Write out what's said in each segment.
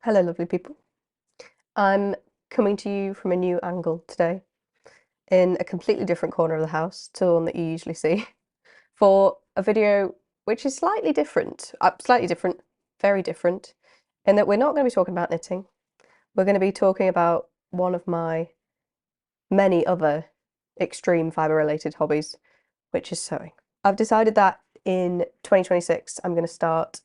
Hello, lovely people. I'm coming to you from a new angle today, in a completely different corner of the house to the one that you usually see, for a video which is slightly different, very different, in that we're not going to be talking about knitting. We're going to be talking about one of my many other extreme fibre-related hobbies, which is sewing. I've decided that in 2026 I'm going to start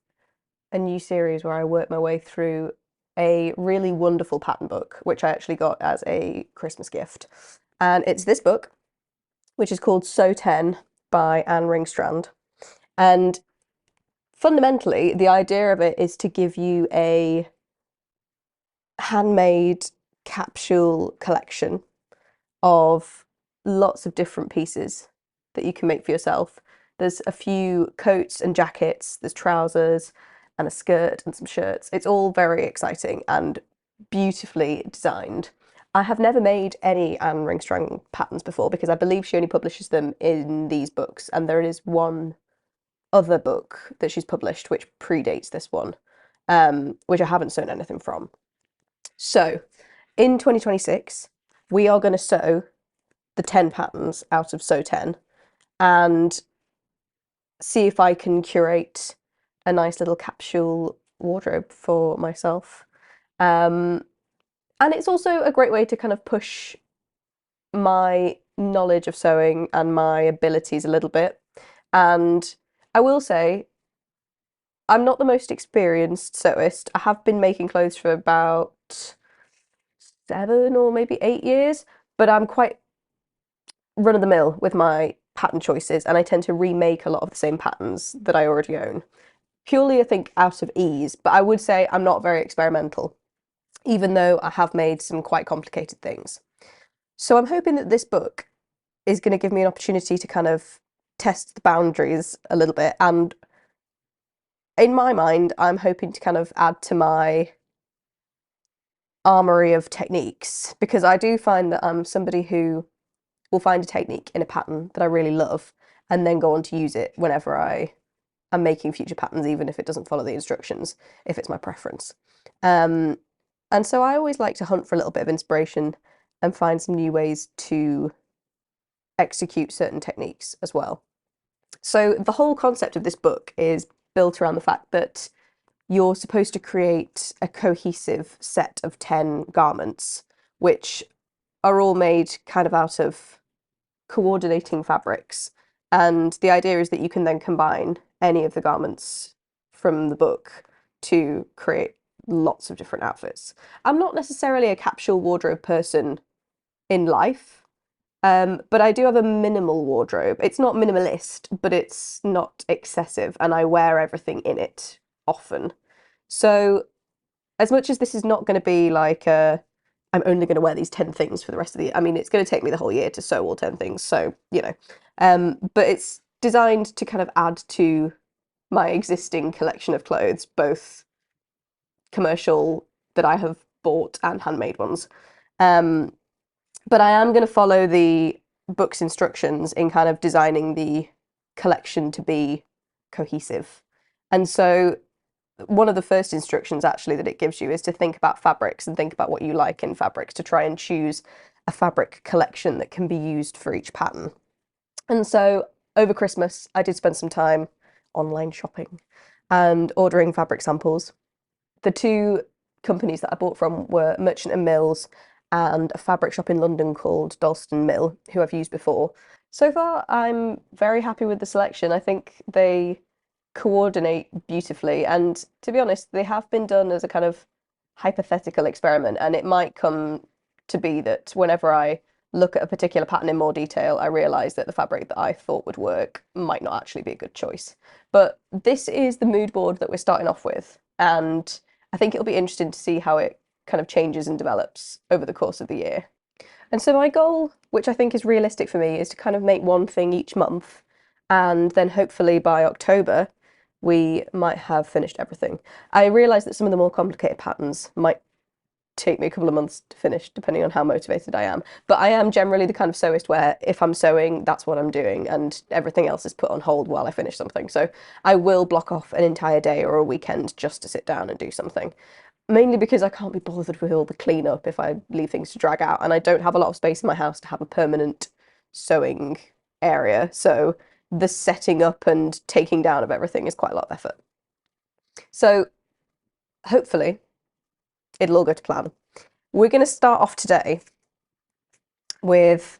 a new series where I work my way through a really wonderful pattern book, which I actually got as a Christmas gift. And it's this book, which is called Sew 10 by Anne Ringstrand. And fundamentally, the idea of it is to give you a handmade capsule collection of lots of different pieces that you can make for yourself. There's a few coats and jackets, there's trousers and a skirt and some shirts. It's all very exciting and beautifully designed. I have never made any Anne Ringstrand patterns before because I believe she only publishes them in these books, and there is one other book that she's published which predates this one, which I haven't sewn anything from. So in 2026, we are going to sew the 10 patterns out of Sew 10 and see if I can curate a nice little capsule wardrobe for myself. And it's also a great way to kind of push my knowledge of sewing and my abilities a little bit. And I will say, I'm not the most experienced sewist. I have been making clothes for about 7 or maybe 8 years, but I'm quite run of the mill with my pattern choices, and I tend to remake a lot of the same patterns that I already own. Purely, I think, out of ease, but I would say I'm not very experimental, even though I have made some quite complicated things. So I'm hoping that this book is going to give me an opportunity to kind of test the boundaries a little bit. And in my mind, I'm hoping to kind of add to my armory of techniques, because I do find that I'm somebody who will find a technique in a pattern that I really love and then go on to use it whenever I am making future patterns, even if it doesn't follow the instructions, if it's my preference. And so I always like to hunt for a little bit of inspiration and find some new ways to execute certain techniques as well. So the whole concept of this book is built around the fact that you're supposed to create a cohesive set of 10 garments, which are all made kind of out of coordinating fabrics. And the idea is that you can then combine any of the garments from the book to create lots of different outfits. I'm not necessarily a capsule wardrobe person in life, but I do have a minimal wardrobe. It's not minimalist, but it's not excessive, and I wear everything in it often. So, as much as this is not going to be like I'm only going to wear these 10 things for the rest of the year. I mean, it's going to take me the whole year to sew all 10 things, so, you know. But it's designed to kind of add to my existing collection of clothes, both commercial that I have bought and handmade ones. But I am going to follow the book's instructions in kind of designing the collection to be cohesive. And so one of the first instructions actually that it gives you is to think about fabrics and think about what you like in fabrics to try and choose a fabric collection that can be used for each pattern. And so over Christmas, I did spend some time online shopping and ordering fabric samples. The two companies that I bought from were Merchant and Mills and a fabric shop in London called Dalston Mill, who I've used before. So far, I'm very happy with the selection. I think they coordinate beautifully, and to be honest, they have been done as a kind of hypothetical experiment, and it might come to be that whenever I look at a particular pattern in more detail, I realise that the fabric that I thought would work might not actually be a good choice. But this is the mood board that we're starting off with, and I think it'll be interesting to see how it kind of changes and develops over the course of the year. And so my goal, which I think is realistic for me, is to kind of make one thing each month, and then hopefully by October we might have finished everything. I realise that some of the more complicated patterns might take me a couple of months to finish, depending on how motivated I am. But I am generally the kind of sewist where if I'm sewing, that's what I'm doing, and everything else is put on hold while I finish something. So I will block off an entire day or a weekend just to sit down and do something. mainly because I can't be bothered with all the cleanup if I leave things to drag out, and I don't have a lot of space in my house to have a permanent sewing area. So the setting up and taking down of everything is quite a lot of effort. So hopefully it'll all go to plan. We're going to start off today with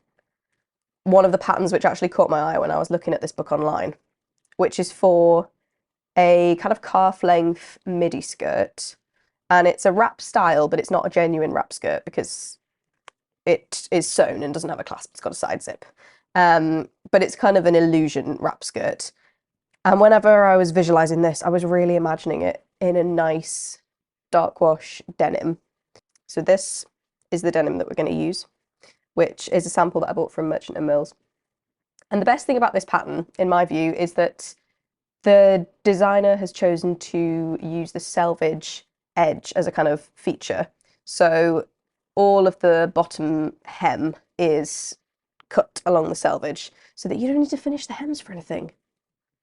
one of the patterns which actually caught my eye when I was looking at this book online, which is for a kind of calf length midi skirt. And it's a wrap style, but it's not a genuine wrap skirt because it is sewn and doesn't have a clasp. It's got a side zip. But it's kind of an illusion wrap skirt. And whenever I was visualizing this, I was really imagining it in a nice dark wash denim. So this is the denim that we're going to use, which is a sample that I bought from Merchant and Mills. And the best thing about this pattern, in my view, is that the designer has chosen to use the selvage edge as a kind of feature. So all of the bottom hem is cut along the selvage so that you don't need to finish the hems for anything.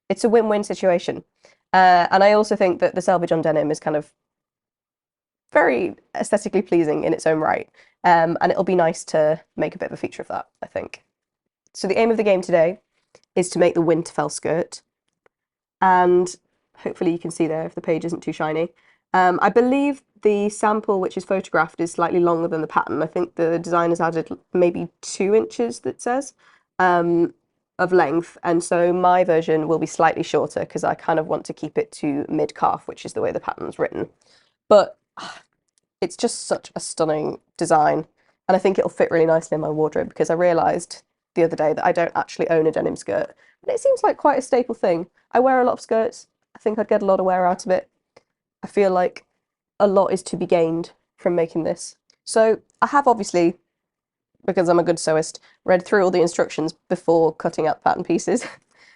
It's a win-win situation. And I also think that the selvage on denim is kind of very aesthetically pleasing in its own right. And it'll be nice to make a bit of a feature of that, I think. So the aim of the game today is to make the Winterfell skirt. And hopefully you can see there if the page isn't too shiny. I believe the sample which is photographed is slightly longer than the pattern. I think the designer's added maybe 2 inches, that says, of length. And so my version will be slightly shorter because I kind of want to keep it to mid-calf, which is the way the pattern's written. But it's just such a stunning design. And I think it'll fit really nicely in my wardrobe because I realised the other day that I don't actually own a denim skirt. And it seems like quite a staple thing. I wear a lot of skirts. I think I'd get a lot of wear out of it. I feel like a lot is to be gained from making this. So I have obviously, because I'm a good sewist, read through all the instructions before cutting out the pattern pieces.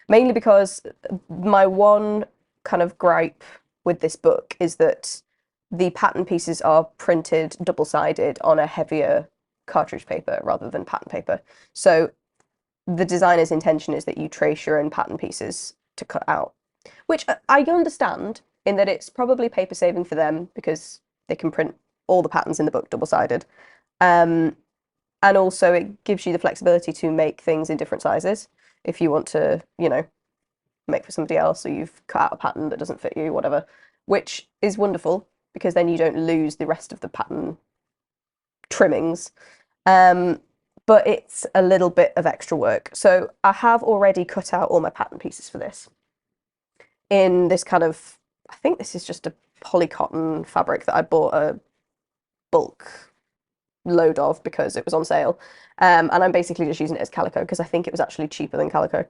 Mainly because my one kind of gripe with this book is that the pattern pieces are printed double-sided on a heavier cartridge paper rather than pattern paper. So the designer's intention is that you trace your own pattern pieces to cut out, which I understand in that it's probably paper saving for them because they can print all the patterns in the book double-sided. And also it gives you the flexibility to make things in different sizes if you want to, you know, make for somebody else, or you've cut out a pattern that doesn't fit you, whatever, which is wonderful because then you don't lose the rest of the pattern trimmings. But it's a little bit of extra work. So I have already cut out all my pattern pieces for this in this kind of, I think this is just a polycotton fabric that I bought a bulk load of because it was on sale. And I'm basically just using it as calico because I think it was actually cheaper than calico.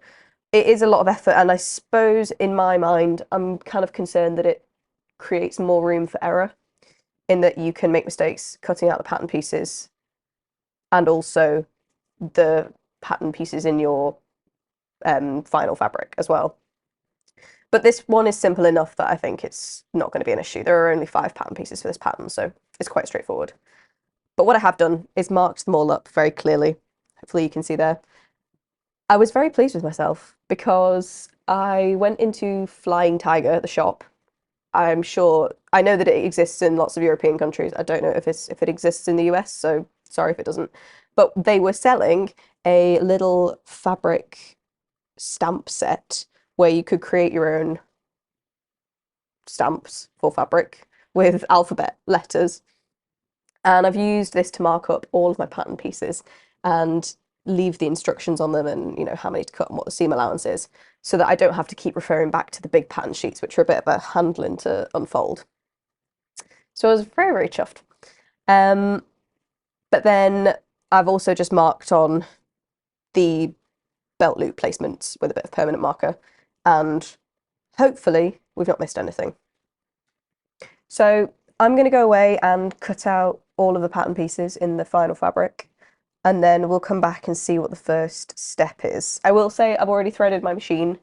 It is a lot of effort, and I suppose in my mind, I'm kind of concerned that it creates more room for error in that you can make mistakes cutting out the pattern pieces and also the pattern pieces in your final fabric as well. But this one is simple enough that I think it's not going to be an issue. There are only 5 pattern pieces for this pattern, so it's quite straightforward. But what I have done is marked them all up very clearly. Hopefully you can see there. I was very pleased with myself because I went into Flying Tiger, the shop. I'm sure, I know that it exists in lots of European countries. I don't know if it exists in the US, so sorry if it doesn't. But they were selling a little fabric stamp set where you could create your own stamps for fabric with alphabet letters. And I've used this to mark up all of my pattern pieces and leave the instructions on them and, you know, how many to cut and what the seam allowance is, so that I don't have to keep referring back to the big pattern sheets, which are a bit of a handling to unfold. So I was very, very chuffed. But then I've also just marked on the belt loop placements with a bit of permanent marker, and hopefully we've not missed anything. So I'm going to go away and cut out all of the pattern pieces in the final fabric, and then we'll come back and see what the first step is. I will say I've already threaded my machine.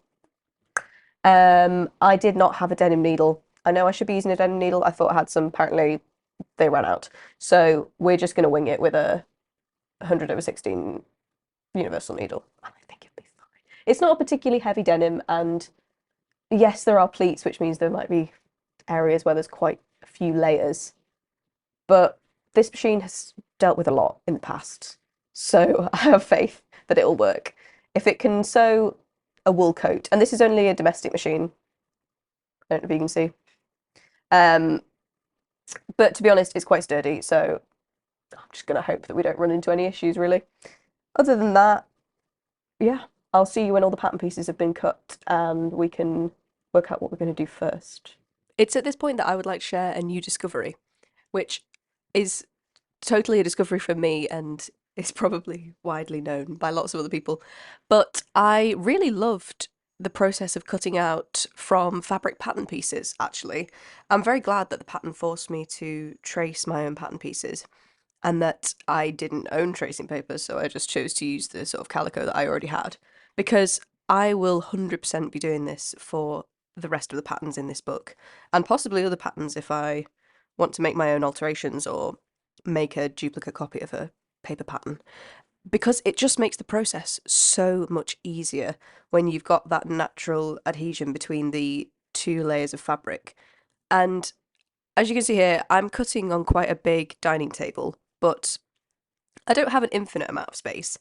I did not have a denim needle. I know I should be using a denim needle. I thought I had some, apparently they ran out. So we're just going to wing it with a 100/16 universal needle. And I think it'll be fine. It's not a particularly heavy denim, and yes, there are pleats, which means there might be areas where there's quite a few layers. But this machine has dealt with a lot in the past, so I have faith that it'll work. If it can sew a wool coat, and this is only a domestic machine, I don't know if you can see. Um, but to be honest, it's quite sturdy, so I'm just gonna hope that we don't run into any issues really. Other than that, yeah, I'll see you when all the pattern pieces have been cut and we can work out what we're going to do first. It's at this point that I would like to share a new discovery, which is totally a discovery for me and is probably widely known by lots of other people. But I really loved the process of cutting out from fabric pattern pieces, actually. I'm very glad that the pattern forced me to trace my own pattern pieces and that I didn't own tracing papers, so I just chose to use the sort of calico that I already had because I will 100% be doing this for the rest of the patterns in this book and possibly other patterns if I want to make my own alterations or make a duplicate copy of a paper pattern because it just makes the process so much easier when you've got that natural adhesion between the two layers of fabric. And as you can see here, I'm cutting on quite a big dining table, but I don't have an infinite amount of space.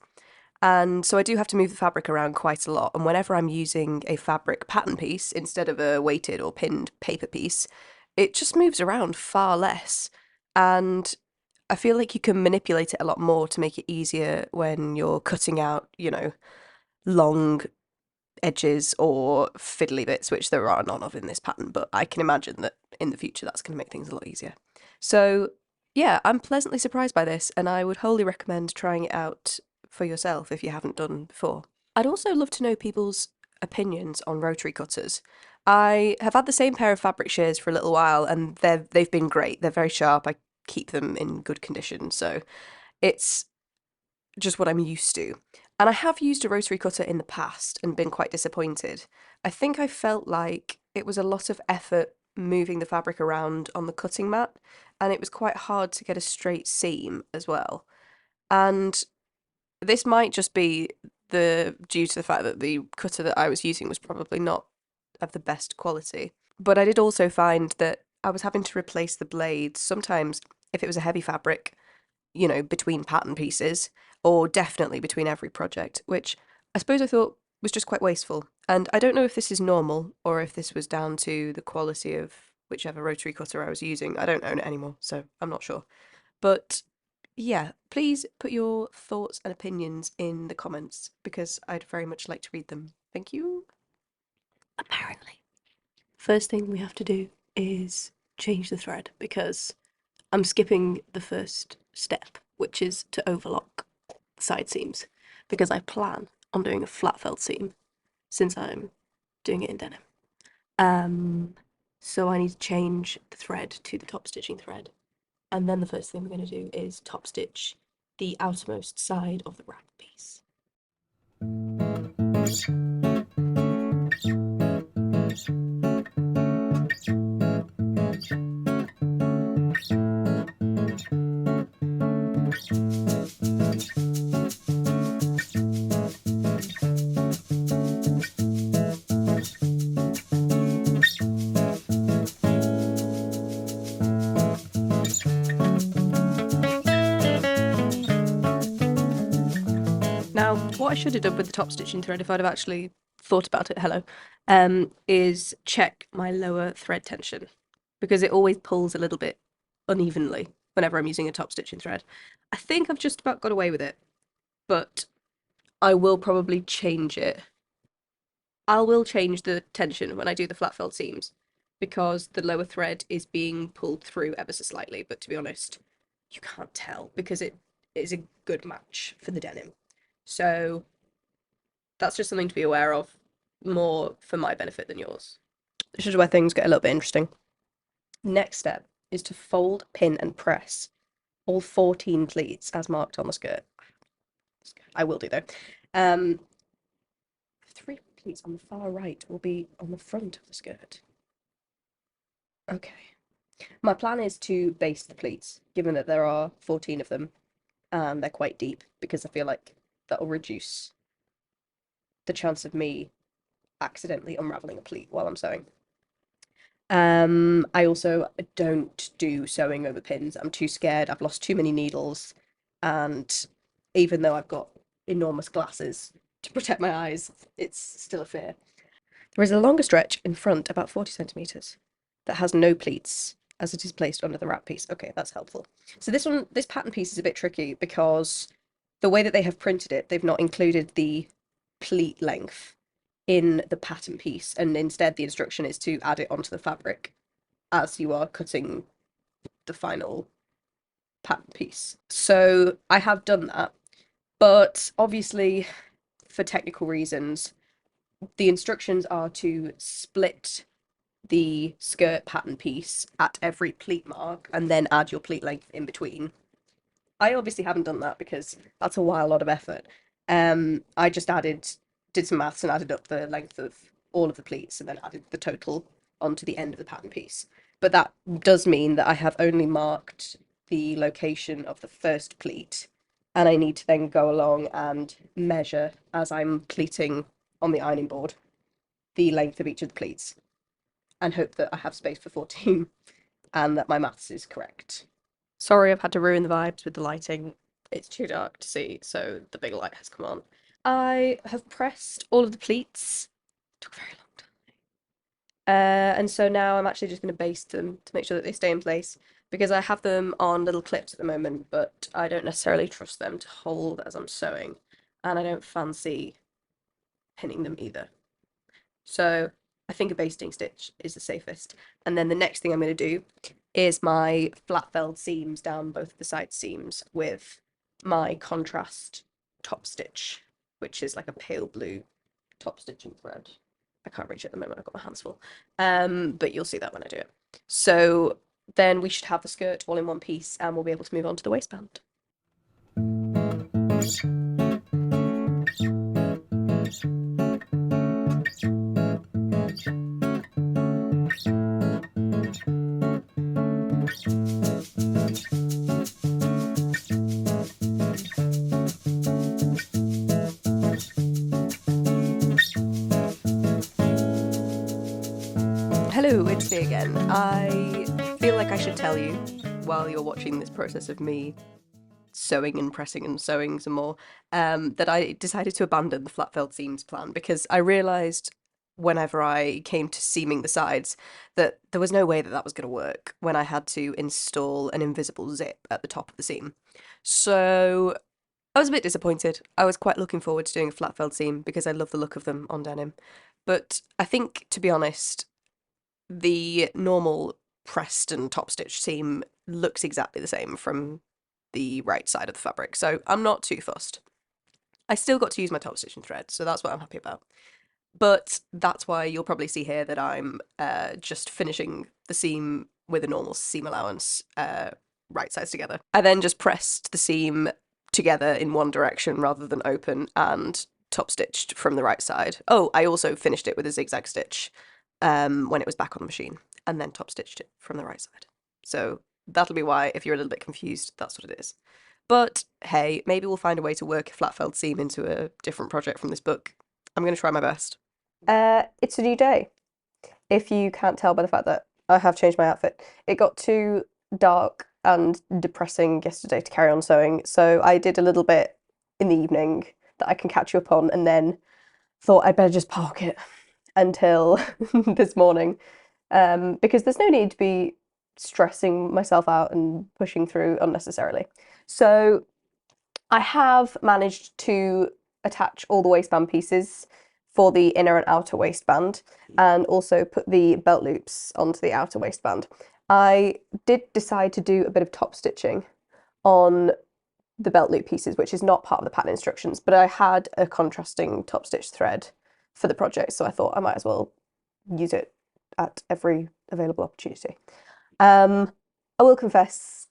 And so I do have to move the fabric around quite a lot. And whenever I'm using a fabric pattern piece instead of a weighted or pinned paper piece, it just moves around far less. And I feel like you can manipulate it a lot more to make it easier when you're cutting out, long edges or fiddly bits, which there are none of in this pattern, but I can imagine that in the future that's going to make things a lot easier. So, yeah, I'm pleasantly surprised by this, and I would wholly recommend trying it out for yourself if you haven't done before. I'd also love to know people's opinions on rotary cutters. I have had the same pair of fabric shears for a little while, and they've been great. They're very sharp. I keep them in good condition, so it's just what I'm used to. And I have used a rotary cutter in the past and been quite disappointed. I think I felt like it was a lot of effort moving the fabric around on the cutting mat, and it was quite hard to get a straight seam as well. And this might just be due to the fact that the cutter that I was using was probably not of the best quality. But I did also find that I was having to replace the blades sometimes if it was a heavy fabric, between pattern pieces, or definitely between every project, which I suppose I thought was just quite wasteful. And I don't know if this is normal or if this was down to the quality of whichever rotary cutter I was using. I don't own it anymore, so I'm not sure. But yeah, please put your thoughts and opinions in the comments because I'd very much like to read them. Thank you. Apparently, first thing we have to do is change the thread because I'm skipping the first step, which is to overlock the side seams, because I plan on doing a flat felt seam since I'm doing it in denim. So I need to change the thread to the top stitching thread, and then the first thing we're going to do is top stitch the outermost side of the wrap piece. Now, what I should have done with the top stitching thread, if I'd have actually thought about it, is check my lower thread tension, because it always pulls a little bit unevenly whenever I'm using a top stitching thread. I think I've just about got away with it, but I will probably change it. I will change the tension when I do the flat felt seams, because the lower thread is being pulled through ever so slightly, but to be honest, you can't tell because it is a good match for the denim. So that's just something to be aware of, more for my benefit than yours. This is where things get a little bit interesting. Next step is to fold, pin, and press all 14 pleats as marked on the skirt. I will do though. 3 pleats on the far right will be on the front of the skirt. Okay. My plan is to baste the pleats, given that there are 14 of them and they're quite deep, because I feel like that'll reduce the chance of me accidentally unraveling a pleat while I'm sewing. I also don't do sewing over pins. I'm too scared. I've lost too many needles, and even though I've got enormous glasses to protect my eyes, it's still a fear. There is a longer stretch in front, about 40 centimeters, that has no pleats as it is placed under the wrap piece. Okay, that's helpful. So this pattern piece is a bit tricky because the way that they have printed it, they've not included the pleat length in the pattern piece, and instead the instruction is to add it onto the fabric as you are cutting the final pattern piece. So I have done that, but obviously for technical reasons, the instructions are to split the skirt pattern piece at every pleat mark and then add your pleat length in between. I obviously haven't done that because that's a lot of effort. I just did some maths and added up the length of all of the pleats and then added the total onto the end of the pattern piece. But that does mean that I have only marked the location of the first pleat, and I need to then go along and measure as I'm pleating on the ironing board the length of each of the pleats and hope that I have space for 14 and that my maths is correct. Sorry, I've had to ruin the vibes with the lighting. It's too dark to see, so the big light has come on. I have pressed all of the pleats. It took a very long time. And so now I'm actually just going to baste them to make sure that they stay in place because I have them on little clips at the moment, but I don't necessarily trust them to hold as I'm sewing, and I don't fancy pinning them either. So I think a basting stitch is the safest. And then the next thing I'm going to do is my flat felled seams down both the side seams with my contrast top stitch, which is like a pale blue top stitching thread. I can't reach it at the moment, I've got my hands full. But you'll see that when I do it. So then we should have the skirt all in one piece and we'll be able to move on to the waistband. Hello, it's me again. I feel like I should tell you while you're watching this process of me sewing and pressing and sewing some more, that I decided to abandon the flat felled seams plan because I realised whenever I came to seaming the sides that there was no way that that was going to work when I had to install an invisible zip at the top of the seam. So I was a bit disappointed. I was quite looking forward to doing a flat felled seam because I love the look of them on denim. But I think, to be honest, the normal Preston top stitch seam looks exactly the same from the right side of the fabric, so I'm not too fussed. I still got to use my top stitching thread, so that's what I'm happy about. But that's why you'll probably see here that I'm just finishing the seam with a normal seam allowance, right sides together. I then just pressed the seam together in one direction rather than open and top stitched from the right side. Oh, I also finished it with a zigzag stitch when it was back on the machine, and then top stitched it from the right side. So that'll be why, if you're a little bit confused, that's what it is. But hey, maybe we'll find a way to work a flat felled seam into a different project from this book. I'm going to try my best. It's a new day. If you can't tell by the fact that I have changed my outfit, it got too dark and depressing yesterday to carry on sewing, so I did a little bit in the evening that I can catch you up on, and then thought I'd better just park it until this morning, because there's no need to be stressing myself out and pushing through unnecessarily. So I have managed to attach all the waistband pieces for the inner and outer waistband, and also put the belt loops onto the outer waistband. I did decide to do a bit of top stitching on the belt loop pieces, which is not part of the pattern instructions, but I had a contrasting top stitch thread for the project, so I thought I might as well use it at every available opportunity. I will confess,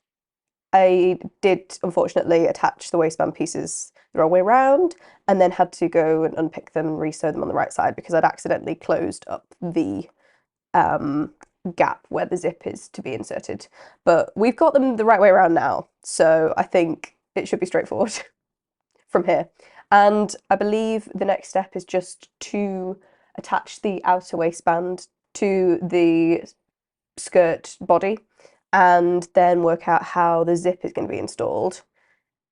I did unfortunately attach the waistband pieces the wrong way around and then had to go and unpick them and re-sew them on the right side because I'd accidentally closed up the gap where the zip is to be inserted. But we've got them the right way around now, so I think it should be straightforward from here. And I believe the next step is just to attach the outer waistband to the skirt body and then work out how the zip is going to be installed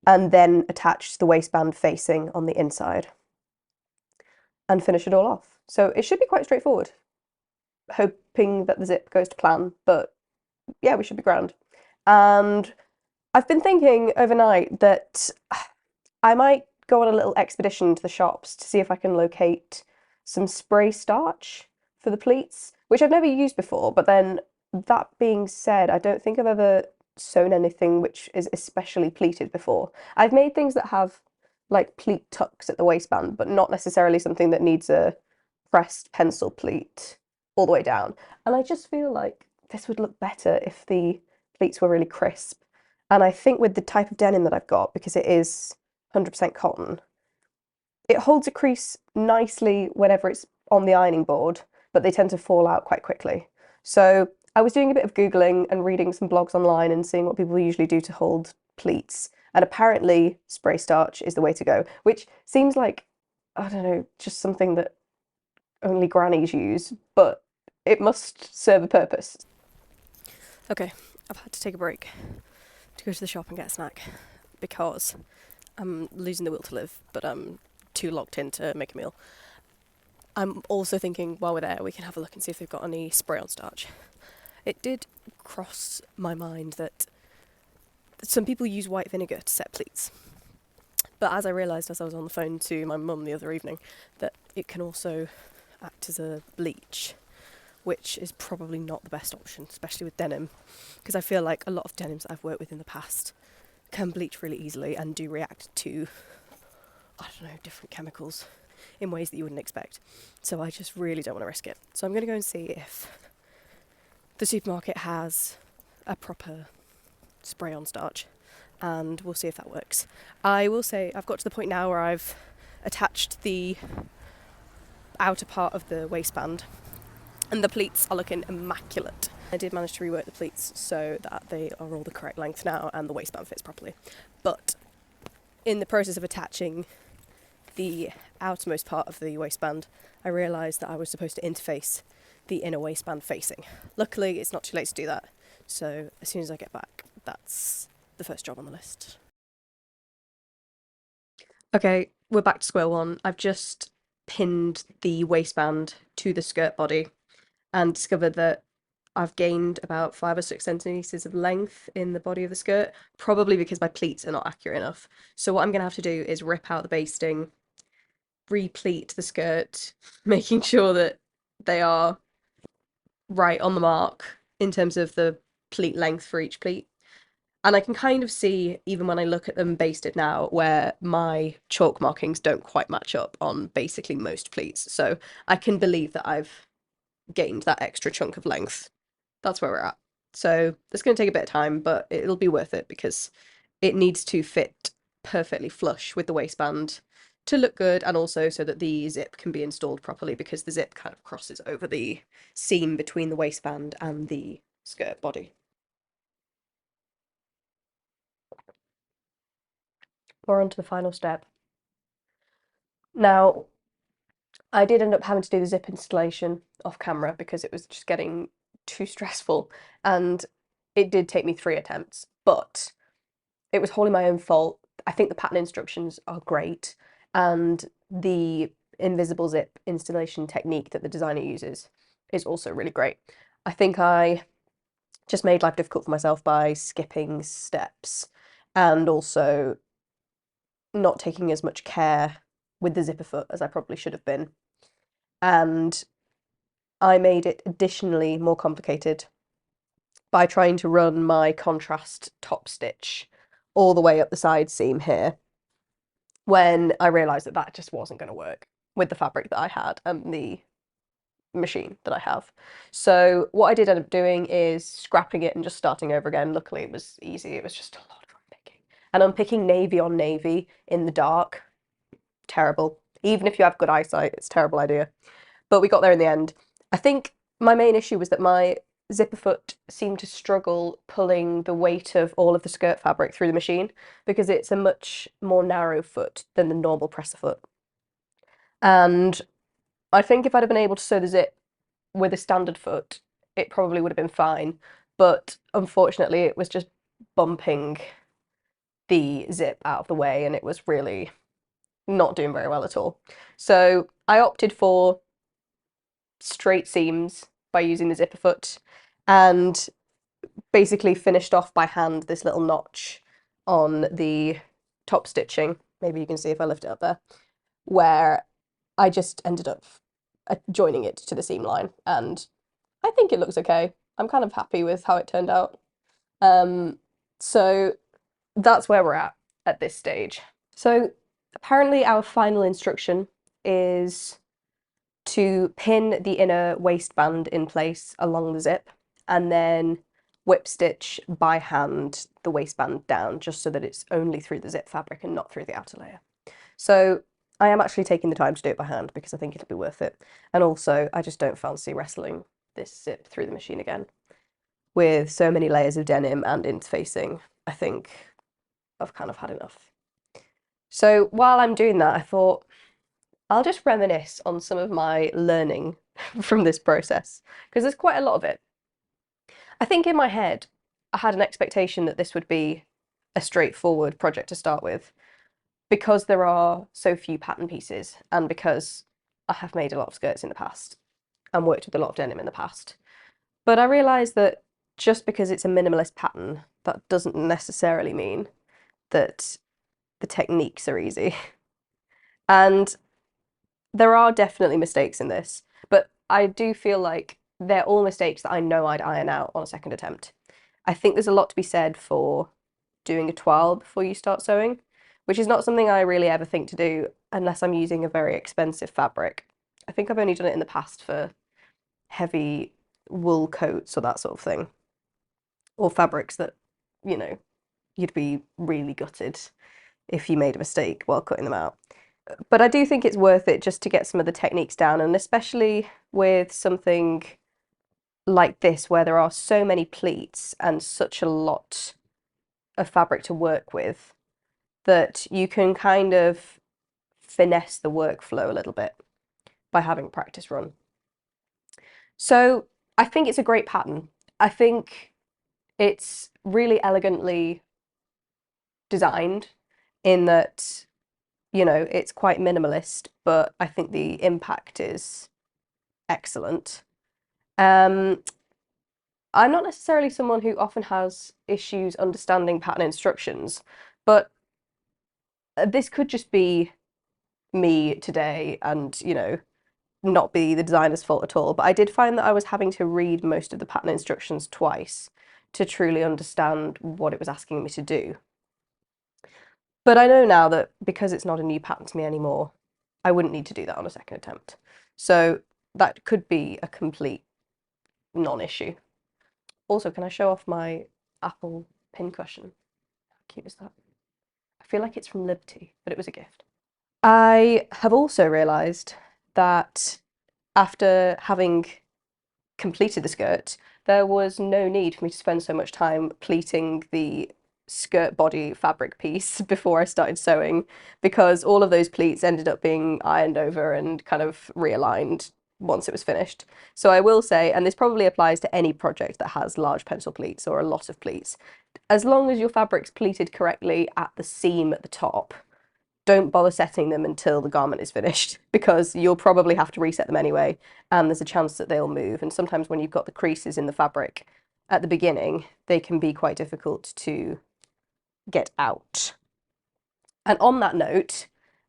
and then attach the waistband facing on the inside and finish it all off. So it should be quite straightforward. Hoping that the zip goes to plan, but yeah, we should be grand. And I've been thinking overnight that I might go on a little expedition to the shops to see if I can locate some spray starch for the pleats, which I've never used before. But then, that being said, I don't think I've ever sewn anything which is especially pleated before. I've made things that have like pleat tucks at the waistband, but not necessarily something that needs a pressed pencil pleat all the way down. And I just feel like this would look better if the pleats were really crisp. And I think with the type of denim that I've got, because it is 100% cotton, it holds a crease nicely whenever it's on the ironing board, but they tend to fall out quite quickly. So I was doing a bit of Googling and reading some blogs online and seeing what people usually do to hold pleats. And apparently, spray starch is the way to go, which seems like, I don't know, just something that only grannies use, but it must serve a purpose. Okay, I've had to take a break to go to the shop and get a snack because I'm losing the will to live, but I'm too locked in to make a meal. I'm also thinking while we're there we can have a look and see if they've got any spray on starch. It did cross my mind that some people use white vinegar to set pleats, but as I realised as I was on the phone to my mum the other evening that it can also act as a bleach, which is probably not the best option, especially with denim, because I feel like a lot of denims that I've worked with in the past can bleach really easily and do react to, I don't know, different chemicals in ways that you wouldn't expect. So I just really don't want to risk it. So I'm going to go and see if the supermarket has a proper spray on starch, and we'll see if that works. I will say I've got to the point now where I've attached the outer part of the waistband and the pleats are looking immaculate. I did manage to rework the pleats so that they are all the correct length now and the waistband fits properly. But in the process of attaching the outermost part of the waistband, I realised that I was supposed to interface the inner waistband facing. Luckily, it's not too late to do that. So as soon as I get back, that's the first job on the list. Okay, we're back to square one. I've just pinned the waistband to the skirt body and discovered that I've gained about 5 or 6 centimeters of length in the body of the skirt, probably because my pleats are not accurate enough. So what I'm going to have to do is rip out the basting, re-pleat the skirt, making sure that they are right on the mark in terms of the pleat length for each pleat. And I can kind of see, even when I look at them basted now, where my chalk markings don't quite match up on basically most pleats. So I can believe that I've gained that extra chunk of length. That's where we're at. So it's going to take a bit of time, but it'll be worth it because it needs to fit perfectly flush with the waistband to look good, and also so that the zip can be installed properly, because the zip kind of crosses over the seam between the waistband and the skirt body. We're on to the final step. Now, I did end up having to do the zip installation off camera because it was just getting too stressful, and it did take me 3 attempts, but it was wholly my own fault. I think the pattern instructions are great, and the invisible zip installation technique that the designer uses is also really great. I think I just made life difficult for myself by skipping steps and also not taking as much care with the zipper foot as I probably should have been. And I made it additionally more complicated by trying to run my contrast top stitch all the way up the side seam here, when I realised that that just wasn't going to work with the fabric that I had and the machine that I have. So what I did end up doing is scrapping it and just starting over again. Luckily it was easy, it was just a lot of unpicking. And unpicking navy on navy in the dark, terrible. Even if you have good eyesight, it's a terrible idea. But we got there in the end. I think my main issue was that my zipper foot seemed to struggle pulling the weight of all of the skirt fabric through the machine, because it's a much more narrow foot than the normal presser foot. And I think if I'd have been able to sew the zip with a standard foot, it probably would have been fine. But unfortunately, it was just bumping the zip out of the way, and it was really not doing very well at all. So I opted for straight seams by using the zipper foot, and basically finished off by hand this little notch on the top stitching. Maybe you can see if I lift it up there, where I just ended up joining it to the seam line, and I think it looks okay. I'm kind of happy with how it turned out. So that's where we're at this stage. So apparently our final instruction is to pin the inner waistband in place along the zip and then whip stitch by hand the waistband down just so that it's only through the zip fabric and not through the outer layer. So I am actually taking the time to do it by hand because I think it'll be worth it. And also I just don't fancy wrestling this zip through the machine again. With so many layers of denim and interfacing, I think I've kind of had enough. So while I'm doing that, I thought I'll just reminisce on some of my learning from this process, because there's quite a lot of it. I think in my head, I had an expectation that this would be a straightforward project to start with, because there are so few pattern pieces, and because I have made a lot of skirts in the past and worked with a lot of denim in the past. But I realised that just because it's a minimalist pattern, that doesn't necessarily mean that the techniques are easy. And there are definitely mistakes in this, but I do feel like they're all mistakes that I know I'd iron out on a second attempt. I think there's a lot to be said for doing a toile before you start sewing, which is not something I really ever think to do unless I'm using a very expensive fabric. I think I've only done it in the past for heavy wool coats or that sort of thing, or fabrics that, you know, you'd be really gutted if you made a mistake while cutting them out. But I do think it's worth it just to get some of the techniques down, and especially with something like this where there are so many pleats and such a lot of fabric to work with, that you can kind of finesse the workflow a little bit by having a practice run. So I think it's a great pattern. I think it's really elegantly designed in that, you know, it's quite minimalist, but I think the impact is excellent. I'm not necessarily someone who often has issues understanding pattern instructions, but this could just be me today and, you know, not be the designer's fault at all. But I did find that I was having to read most of the pattern instructions twice to truly understand what it was asking me to do. But I know now that because it's not a new pattern to me anymore, I wouldn't need to do that on a second attempt. So that could be a complete non-issue. Also, can I show off my Apple pincushion? How cute is that? I feel like it's from Liberty, but it was a gift. I have also realised that after having completed the skirt, there was no need for me to spend so much time pleating the skirt body fabric piece before I started sewing, because all of those pleats ended up being ironed over and kind of realigned once it was finished. So I will say, and this probably applies to any project that has large pencil pleats or a lot of pleats, as long as your fabric's pleated correctly at the seam at the top, don't bother setting them until the garment is finished, because you'll probably have to reset them anyway, and there's a chance that they'll move. And sometimes when you've got the creases in the fabric at the beginning, they can be quite difficult to get out. And on that note,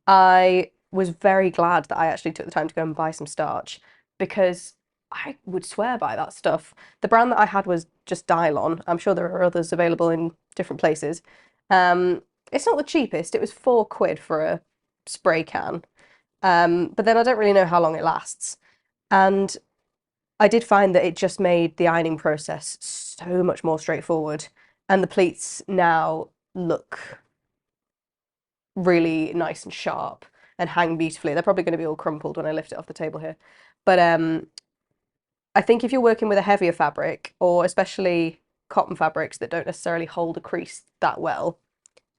I was very glad that I actually took the time to go and buy some starch, because I would swear by that stuff. The brand that I had was just Dylon. I'm sure there are others available in different places. It's not the cheapest. It was £4 for a spray can. But then I don't really know how long it lasts. And I did find that it just made the ironing process so much more straightforward. And the pleats now look really nice and sharp and hang beautifully. They're probably going to be all crumpled when I lift it off the table here. But I think if you're working with a heavier fabric, or especially cotton fabrics that don't necessarily hold a crease that well,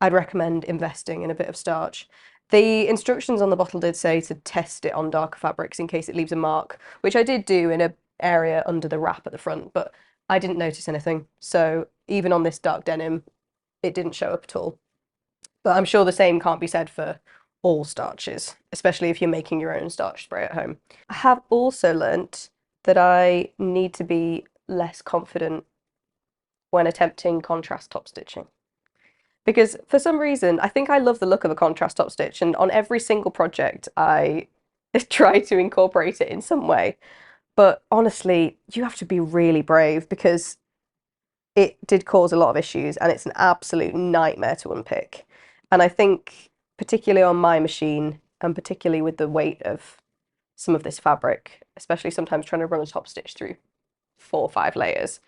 I'd recommend investing in a bit of starch. The instructions on the bottle did say to test it on darker fabrics in case it leaves a mark, which I did do in a area under the wrap at the front, but I didn't notice anything. So even on this dark denim, it didn't show up at all. But I'm sure the same can't be said for all starches, especially if you're making your own starch spray at home. I have also learnt that I need to be less confident when attempting contrast top stitching. Because for some reason, I think I love the look of a contrast top stitch, and on every single project, I try to incorporate it in some way. But honestly, you have to be really brave because it did cause a lot of issues and it's an absolute nightmare to unpick. And I think, particularly on my machine, and particularly with the weight of some of this fabric, especially sometimes trying to run a top stitch through 4 or 5 layers,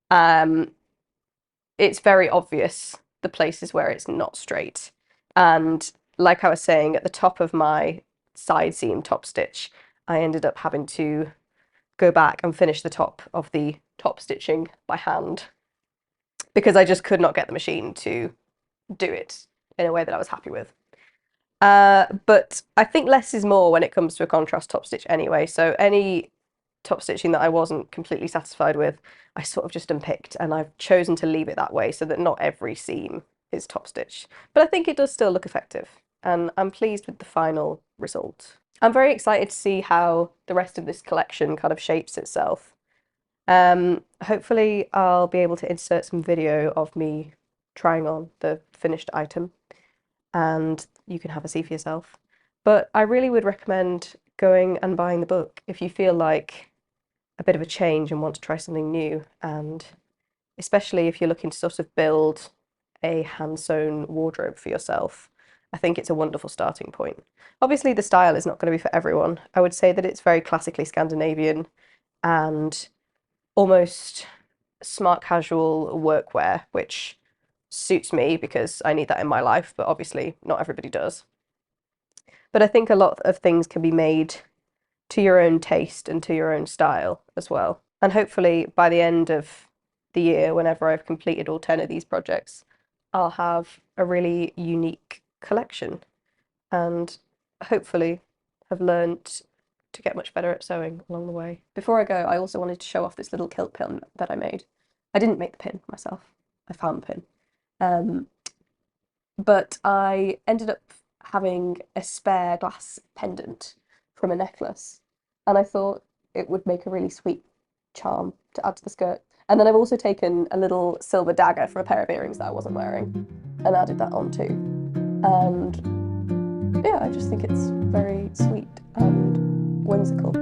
um, it's very obvious the places where it's not straight. And like I was saying, at the top of my side seam top stitch, I ended up having to go back and finish the top of the top stitching by hand because I just could not get the machine to do it in a way that I was happy with. But I think less is more when it comes to a contrast top stitch anyway. So any top stitching that I wasn't completely satisfied with, I sort of just unpicked, and I've chosen to leave it that way so that not every seam is top stitch. But I think it does still look effective, and I'm pleased with the final result. I'm very excited to see how the rest of this collection kind of shapes itself. Hopefully I'll be able to insert some video of me trying on the finished item and you can have a see for yourself. But I really would recommend going and buying the book if you feel like a bit of a change and want to try something new, and especially if you're looking to sort of build a hand-sewn wardrobe for yourself. I think it's a wonderful starting point. Obviously, the style is not going to be for everyone. I would say that it's very classically Scandinavian and almost smart casual workwear, which suits me because I need that in my life, but obviously not everybody does. But I think a lot of things can be made to your own taste and to your own style as well. And hopefully by the end of the year, whenever I've completed all 10 of these projects, I'll have a really unique collection and hopefully have learned to get much better at sewing along the way. Before I go, I also wanted to show off this little kilt pin that I made. I didn't make the pin myself. I found the pin. But I ended up having a spare glass pendant from a necklace, and I thought it would make a really sweet charm to add to the skirt. And then I've also taken a little silver dagger from a pair of earrings that I wasn't wearing and added that on too. And yeah, I just think it's very sweet and whimsical.